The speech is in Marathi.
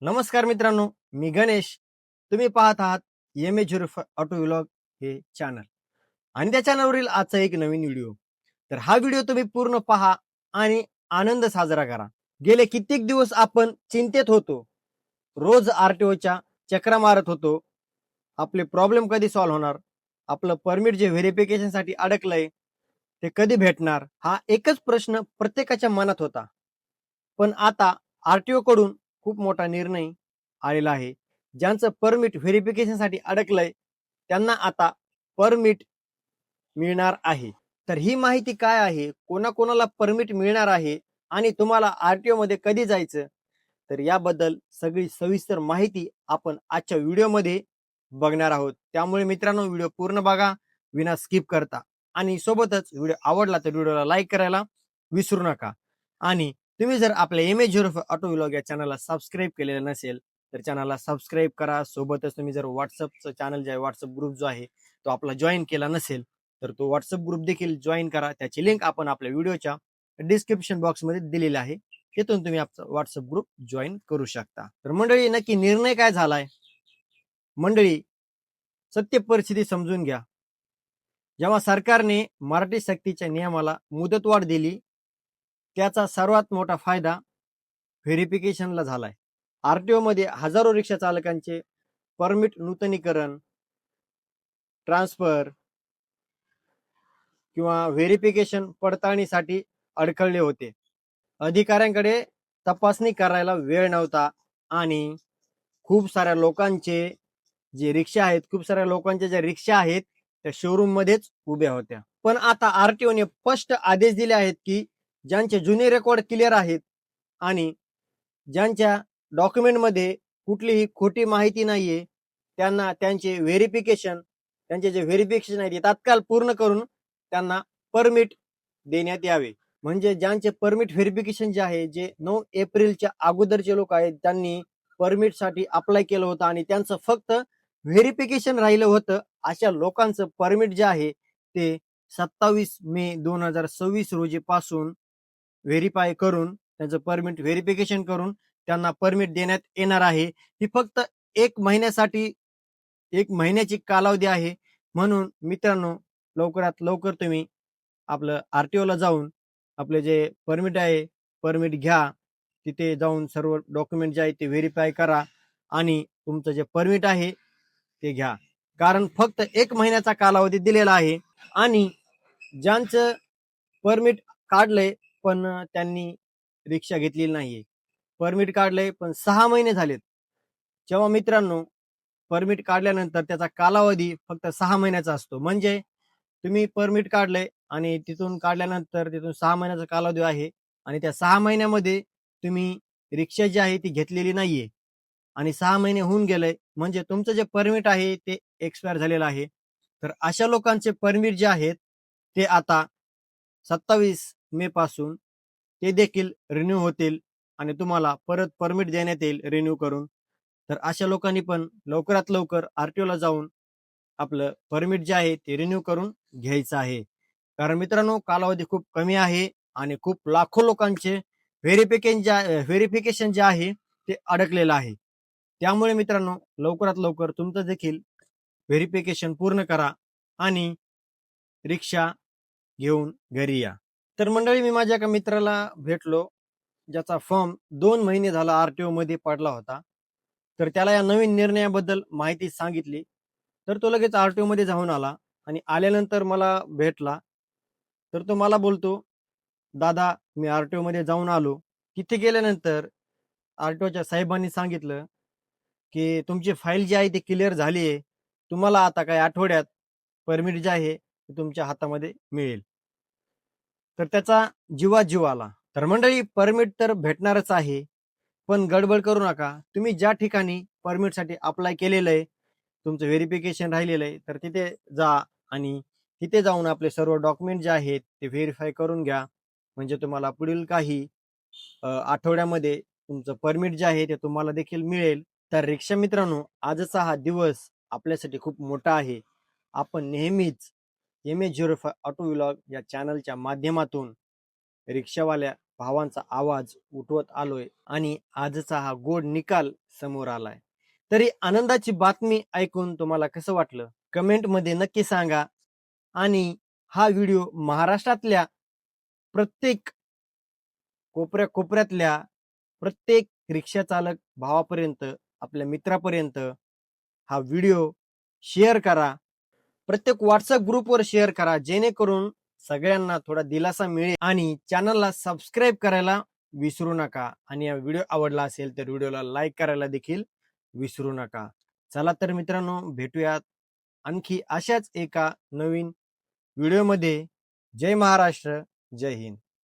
नमस्कार मित्रांनो, मी गणेश. तुम्ही पाहत आहात ऑटो व्लॉग हे चॅनल आणि त्या चॅनलवरील आजचा एक नवीन व्हिडिओ. तर हा व्हिडिओ तुम्ही पूर्ण पहा आणि आनंद साजरा करा. गेले कित्येक दिवस आपण चिंतेत होतो. रोज आर-टी-ओच्या चकरा मारत होतो. आपले प्रॉब्लेम कधी सॉल्व्ह होणार? आपलं परमिट जे व्हेरिफिकेशनसाठी अडकलंय, ते कधी भेटणार? हा एकच प्रश्न प्रत्येकाच्या मनात होता. पण आता आर-टी-ओकडून खूप मोठा निर्णय आलेला आहे. ज्यांचं परमिट व्हेरिफिकेशनसाठी अडकलंय, त्यांना आता परमिट मिळणार आहे. तर ही माहिती काय आहे? कोणाकोणाला परमिट मिळणार आहे? आणि तुम्हाला आर-टी-ओमध्ये कधी जायचं? तर याबद्दल सगळी सविस्तर माहिती आपण आजच्या व्हिडिओमध्ये बघणार आहोत. त्यामुळे मित्रांनो व्हिडिओ पूर्ण बघा, विना स्किप करता. आणि सोबतच व्हिडिओ आवडला तर व्हिडिओला लाईक करायला विसरू नका. आणि तुम्ही जर आपल्या ऑटो व्लॉग या चॅनलला सबस्क्राईब केलेलं नसेल, तर चॅनलला सबस्क्राईब करा. सोबतच तुम्ही जर WhatsAppचं चॅनल जे आहे, WhatsApp ग्रुप जो आहे, तो आपला जॉइन केला नसेल, तर तो WhatsApp ग्रुप देखील जॉइन करा. त्याची लिंक आपण आपल्या व्हिडिओच्या डिस्क्रिप्शन बॉक्समध्ये दिलेली आहे. तिथून तुम्ही आपला WhatsApp ग्रुप जॉइन करू शकता. तर मंडळी, नक्की निर्णय काय झालाय? मंडळी, सत्य परिस्थिती समजून घ्या. जेव्हा सरकारने मराठी सक्तीच्या नियमाला मुदतवाढ दिली, त्याचा सर्वात मोठा फायदा व्हेरिफिकेशनला झालाय. आर-टी-ओमध्ये हजारो रिक्षा चालकांचे परमिट नूतनीकरण, ट्रान्सफर किंवा व्हेरिफिकेशन पडताळणीसाठी अडखळले होते. अधिकाऱ्यांकडे तपासणी करायला वेळ नव्हता आणि खूप साऱ्या लोकांचे खूप साऱ्या लोकांच्या ज्या रिक्षा आहेत, त्या शोरूम मध्येच उभ्या होत्या. पण आता आर-टी-ओने स्पष्ट आदेश दिले आहेत, की ज्यांचे जुने रेकॉर्ड क्लिअर आहेत आणि ज्यांच्या डॉक्युमेंटमध्ये कुठलीही खोटी माहिती नाहीये, त्यांना त्यांचे जे व्हेरिफिकेशन आहे ते तात्काळ पूर्ण करून त्यांना परमिट देण्यात यावे. म्हणजे ज्यांचे परमिट व्हेरिफिकेशन जे आहे, जे 9 एप्रिलच्या अगोदरचे लोक आहेत, त्यांनी परमिटसाठी अप्लाय केलं होतं आणि त्यांचं फक्त व्हेरिफिकेशन राहिलं होतं. अशा लोकांचं परमिट जे आहे, ते 27 मे 2026 रोजीपासून व्हेरिफाय करून, त्यांचं परमिट व्हेरिफिकेशन करून त्यांना परमिट देण्यात येणार आहे. ही फक्त 1 महिन्यासाठी 1 महिन्याची कालावधी आहे. म्हणून मित्रांनो, लवकरात लवकर तुम्ही आपलं आर-टी-ओला जाऊन आपले जे परमिट आहे, परमिट घ्या. तिथे जाऊन सर्व डॉक्युमेंट जे आहेत ते व्हेरिफाय करा आणि तुमचं जे परमिट आहे ते घ्या. कारण फक्त 1 महिन्याचा कालावधी दिलेला आहे आणि ज्यांचं परमिट काढलंय पण त्यांनी रिक्षा घेतलेली नाहीये. परमिट काढलंय पण 6 महिने झालेत. जेव्हा मित्रांनो परमिट काढल्यानंतर त्याचा कालावधी फक्त 6 महिन्याचा असतो. म्हणजे तुम्ही परमिट काढलंय आणि तिथून काढल्यानंतर तिथून 6 महिन्याचा कालावधी आहे आणि त्या 6 महिन्यामध्ये तुम्ही रिक्षा जी आहे ती घेतलेली नाहीये आणि 6 महिने होऊन गेले म्हणजे तुमचं जे परमिट आहे ते एक्सपायर झालेलं आहे. तर अशा लोकांचे परमिट जे आहेत ते आता 27 मे पासून ते देखील रिन्यू होतील आणि तुम्हाला परत परमिट देण्यात येईल रिन्यू करून. तर अशा लोकांनी पण लवकरात लवकर आर-टी-ओला जाऊन आपलं परमिट जे आहे ते रिन्यू करून घ्यायचं आहे. कारण मित्रांनो कालावधी खूप कमी आहे आणि खूप लाखो लोकांचे व्हेरिफिकेशन जे आहे ते अडकलेलं आहे. त्यामुळे मित्रांनो लवकरात लवकर तुमचं देखील व्हेरिफिकेशन पूर्ण करा आणि रिक्षा घेऊन घरी या. तर मंडळी, मी माझ्या एका मित्राला भेटलो, ज्याचा फॉर्म 2 महिने झाला आर-टी-ओमध्ये पडला होता. तर त्याला या नवीन निर्णयाबद्दल माहिती सांगितली. तर तो लगेच आर-टी-ओमध्ये जाऊन आला आणि आल्यानंतर मला भेटला. तर तो मला बोलतो, "दादा, मी आर-टी-ओमध्ये जाऊन आलो." तिथे गेल्यानंतर आर-टी-ओच्या साहेबांनी सांगितलं, की "तुमची फाईल जी आहे ती क्लिअर झाली आहे. तुम्हाला आता काही आठवड्यात परमिट जे आहे ते तुमच्या हातामध्ये मिळेल." तर त्याचा जीव आला. तर मंडळी, परमिट तर भेटणारच आहे. पण गडबड करू नका. तुम्ही ज्या ठिकाणी परमिटसाठी अप्लाय केलेलं आहे, तुमचं व्हेरिफिकेशन राहिलेलं आहे, तर तिथे जा आणि तिथे जाऊन आपले सर्व डॉक्युमेंट जे आहेत ते व्हेरिफाय करून घ्या. म्हणजे तुम्हाला पुढील काही आठवड्यामध्ये तुमचं परमिट जे आहे ते तुम्हाला देखील मिळेल. तर रिक्षा मित्रांनो, आजचा हा दिवस आपल्यासाठी खूप मोठा आहे. आपण नेहमीच MH05 ऑटो व्लॉग या चॅनलच्या माध्यमातून रिक्षावाल्या भावांचा आवाज उठवत आलोय आणि आजचा हा गोड निकाल समोर आलाय. तरी आनंदाची बातमी ऐकून तुम्हाला कसं वाटलं कमेंटमध्ये नक्की सांगा. आणि हा व्हिडिओ महाराष्ट्रातल्या प्रत्येक कोपऱ्यातल्या प्रत्येक रिक्षा चालक भावापर्यंत, आपल्या मित्रापर्यंत हा व्हिडिओ शेअर करा. प्रत्येक व्हॉट्सअप ग्रुपवर शेअर करा, जेणेकरून सगळ्यांना थोडा दिलासा मिळेल. आणि चॅनलला सबस्क्राईब करायला विसरू नका. आणि हा व्हिडिओ आवडला असेल तर व्हिडिओला लाईक करायला देखील विसरू नका. चला तर मित्रांनो, भेटूयात आणखी अशाच एका नवीन व्हिडिओमध्ये. जय महाराष्ट्र, जय हिंद.